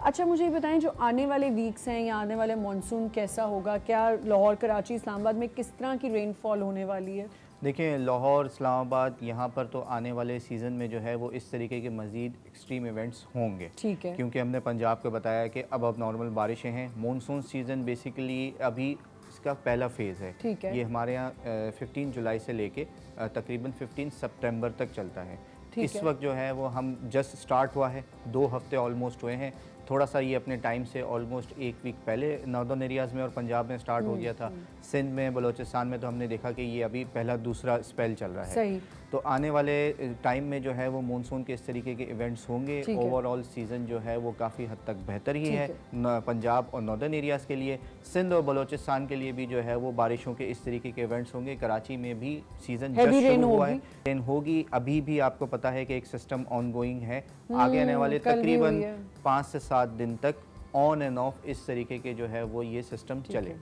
अच्छा मुझे ये बताएं, जो आने वाले वीक्स हैं या आने वाले मानसून कैसा होगा? क्या लाहौर, कराची, इस्लामाबाद में किस तरह की रेनफॉल होने वाली है? देखिए, लाहौर, इस्लामाबाद, यहाँ पर तो आने वाले सीज़न में जो है वो इस तरीके के मज़ीद एक्सट्रीम इवेंट्स होंगे। ठीक है। क्योंकि हमने पंजाब को बताया कि अब नॉर्मल बारिशें हैं। मॉनसून सीज़न बेसिकली अभी इसका पहला फेज़ है। ठीक है। ये हमारे यहाँ 15 जुलाई से लेके तकरीबन 15 सितंबर तक चलता है। इस वक्त जो है वो हम जस्ट स्टार्ट हुआ है, 2 हफ्ते ऑलमोस्ट हुए हैं। थोड़ा सा ये अपने टाइम से ऑलमोस्ट 1 वीक पहले नॉर्दर्न एरियाज़ में और पंजाब में स्टार्ट हो गया था। सिंध में, बलोचिस्तान में तो हमने देखा कि ये अभी पहला दूसरा स्पेल चल रहा है। सही। तो आने वाले टाइम में जो है वो मानसून के इस तरीके के इवेंट्स होंगे। ओवरऑल सीज़न जो है वो काफ़ी हद तक बेहतर ही है पंजाब और नॉर्दर्न एरियाज़ के लिए। सिंध और बलोचिस्तान के लिए भी जो है वो बारिशों के इस तरीके के इवेंट्स होंगे। कराची में भी सीज़न जस्ट शुरू हुआ है, रेन होगी। अभी भी आपको पता है कि एक सिस्टम ऑन गोइंग है। आगे आने वाले तकरीबन 5 से 7 दिन तक ऑन एंड ऑफ इस तरीके के जो है वो ये सिस्टम चलेगा।